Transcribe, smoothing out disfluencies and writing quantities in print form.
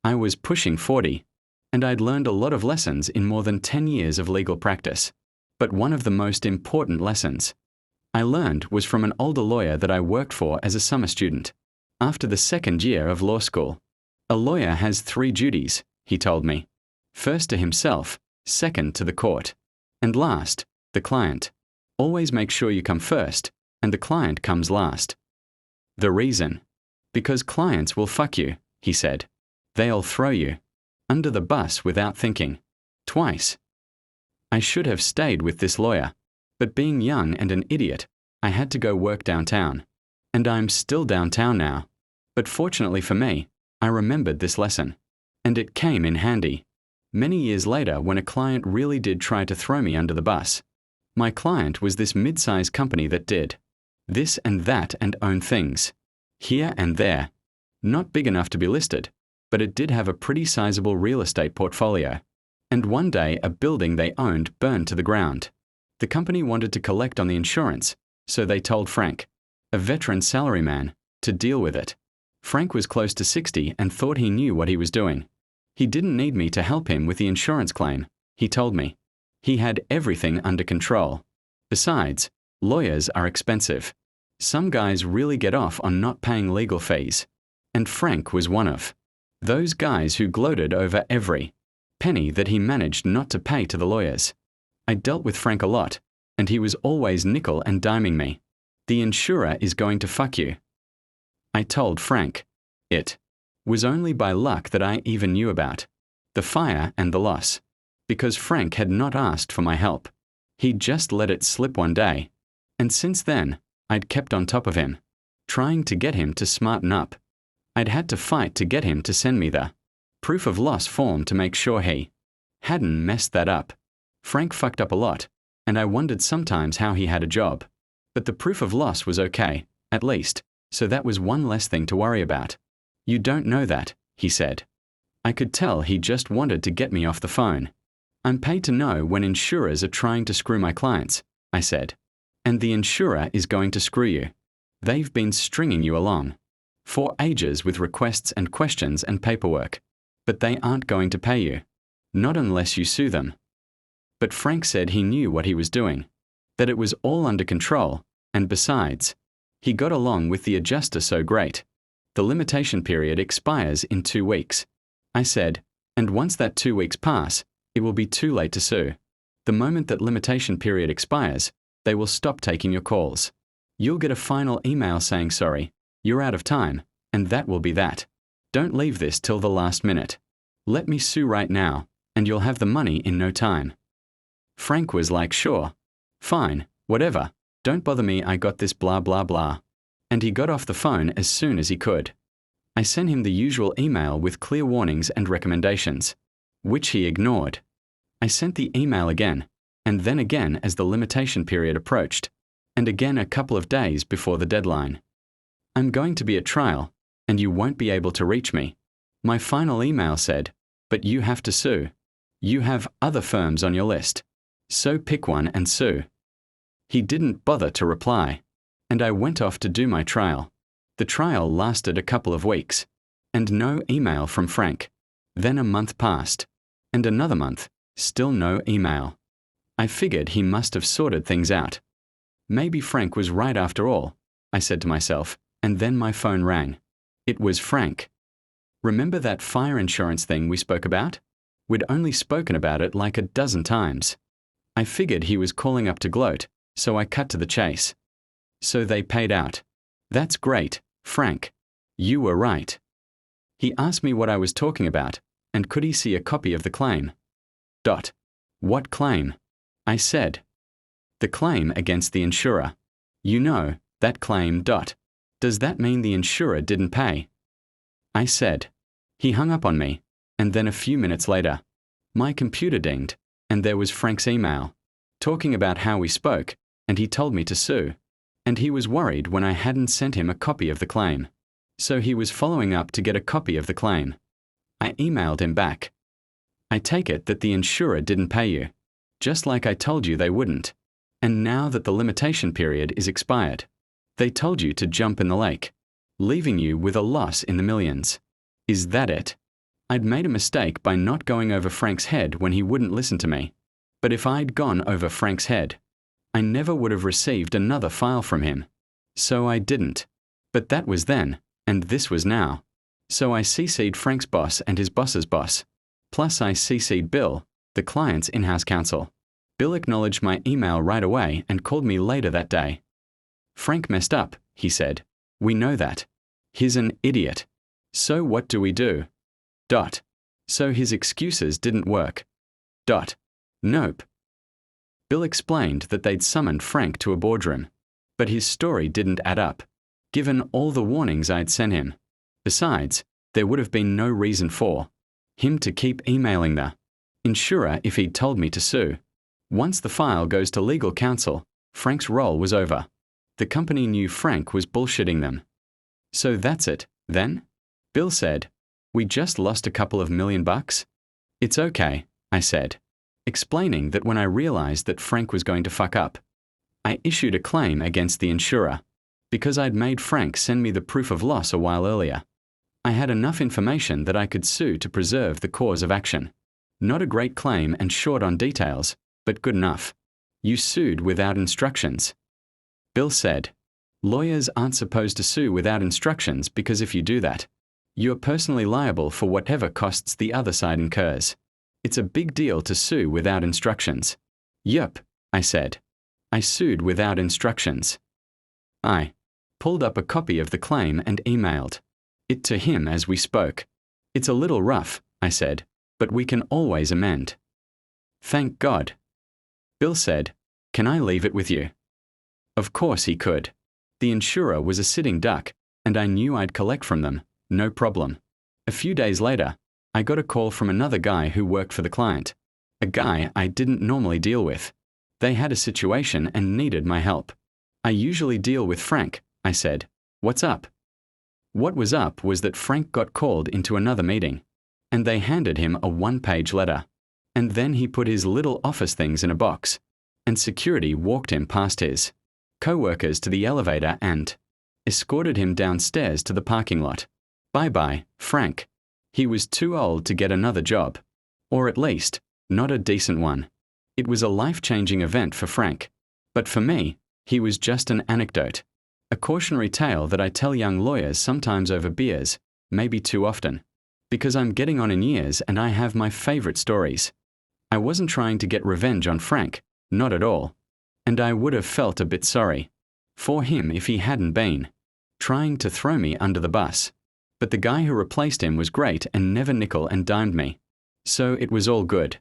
I was pushing 40, and I'd learned a lot of lessons in more than 10 years of legal practice. But one of the most important lessons I learned was from an older lawyer that I worked for as a summer student. After the second year of law school, a lawyer has 3 duties, he told me. First to himself, second to the court, and last, the client. Always make sure you come first, and the client comes last. The reason? Because clients will fuck you, he said. They'll throw you under the bus without thinking. Twice. I should have stayed with this lawyer, but being young and an idiot, I had to go work downtown. And I'm still downtown now. But fortunately for me, I remembered this lesson. And it came in handy. Many years later, when a client really did try to throw me under the bus. My client was this mid-sized company that did this and that and owned things, here and there. Not big enough to be listed, but it did have a pretty sizable real estate portfolio. And one day, a building they owned burned to the ground. The company wanted to collect on the insurance, so they told Frank, a veteran salaryman, to deal with it. Frank was close to 60 and thought he knew what he was doing. He didn't need me to help him with the insurance claim, he told me. He had everything under control. Besides, lawyers are expensive. Some guys really get off on not paying legal fees. And Frank was one of those guys who gloated over every penny that he managed not to pay to the lawyers. I dealt with Frank a lot, and he was always nickel and diming me. The insurer is going to fuck you. I told Frank. It was only by luck that I even knew about the fire and the loss, because Frank had not asked for my help. He'd just let it slip one day, and since then, I'd kept on top of him, trying to get him to smarten up. I'd had to fight to get him to send me the proof of loss form to make sure he hadn't messed that up. Frank fucked up a lot, and I wondered sometimes how he had a job. But the proof of loss was okay, at least, so that was one less thing to worry about. You don't know that, he said. I could tell he just wanted to get me off the phone. I'm paid to know when insurers are trying to screw my clients, I said. And the insurer is going to screw you. They've been stringing you along for ages with requests and questions and paperwork, but they aren't going to pay you. Not unless you sue them. But Frank said he knew what he was doing, that it was all under control, and besides, he got along with the adjuster so great. The limitation period expires in 2 weeks. I said, and once that 2 weeks pass, it will be too late to sue. The moment that limitation period expires, they will stop taking your calls. You'll get a final email saying sorry, you're out of time, and that will be that. Don't leave this till the last minute. Let me sue right now, and you'll have the money in no time. Frank was like, sure. Fine, whatever. Don't bother me, I got this blah blah blah. And he got off the phone as soon as he could. I sent him the usual email with clear warnings and recommendations, which he ignored. I sent the email again, and then again as the limitation period approached, and again a couple of days before the deadline. I'm going to be at trial, and you won't be able to reach me. My final email said, but you have to sue. You have other firms on your list, so pick one and sue. He didn't bother to reply, and I went off to do my trial. The trial lasted a couple of weeks, and no email from Frank. Then a month passed, and another month, still no email. I figured he must have sorted things out. Maybe Frank was right after all, I said to myself, and then my phone rang. It was Frank. Remember that fire insurance thing we spoke about? We'd only spoken about it like a dozen times. I figured he was calling up to gloat, so I cut to the chase. So they paid out. That's great, Frank. You were right. He asked me what I was talking about, and could he see a copy of the claim. What claim? I said. The claim against the insurer. You know, that claim. Does that mean the insurer didn't pay? I said. He hung up on me, and then a few minutes later, my computer dinged, and there was Frank's email, talking about how we spoke, and he told me to sue. And he was worried when I hadn't sent him a copy of the claim. So he was following up to get a copy of the claim. I emailed him back. I take it that the insurer didn't pay you, just like I told you they wouldn't. And now that the limitation period is expired, they told you to jump in the lake, leaving you with a loss in the millions. Is that it? I'd made a mistake by not going over Frank's head when he wouldn't listen to me. But if I'd gone over Frank's head, I never would have received another file from him. So I didn't. But that was then, and this was now. So I CC'd Frank's boss and his boss's boss. Plus I CC'd Bill, the client's in-house counsel. Bill acknowledged my email right away and called me later that day. Frank messed up, he said. We know that. He's an idiot. So what do we do? Dot. So his excuses didn't work. Dot. Nope. Bill explained that they'd summoned Frank to a boardroom. But his story didn't add up, given all the warnings I'd sent him. Besides, there would have been no reason for him to keep emailing the insurer if he'd told me to sue. Once the file goes to legal counsel, Frank's role was over. The company knew Frank was bullshitting them. So that's it, then? Bill said, we just lost a couple of $1 million. It's okay, I said, explaining that when I realized that Frank was going to fuck up, I issued a claim against the insurer because I'd made Frank send me the proof of loss a while earlier. I had enough information that I could sue to preserve the cause of action. Not a great claim and short on details, but good enough. You sued without instructions. Bill said, lawyers aren't supposed to sue without instructions because if you do that, you are personally liable for whatever costs the other side incurs. It's a big deal to sue without instructions. Yup, I said. I sued without instructions. I pulled up a copy of the claim and emailed it to him as we spoke. It's a little rough, I said, but we can always amend. Thank God. Bill said, can I leave it with you? Of course he could. The insurer was a sitting duck, and I knew I'd collect from them, no problem. A few days later, I got a call from another guy who worked for the client, a guy I didn't normally deal with. They had a situation and needed my help. I usually deal with Frank, I said. What's up? What was up was that Frank got called into another meeting, and they handed him a one-page letter. And then he put his little office things in a box, and security walked him past his co-workers to the elevator and escorted him downstairs to the parking lot. Bye-bye, Frank. He was too old to get another job. Or at least, not a decent one. It was a life-changing event for Frank. But for me, he was just an anecdote. A cautionary tale that I tell young lawyers sometimes over beers, maybe too often. Because I'm getting on in years and I have my favorite stories. I wasn't trying to get revenge on Frank, not at all. And I would have felt a bit sorry for him if he hadn't been trying to throw me under the bus. But the guy who replaced him was great and never nickel and dimed me. So it was all good.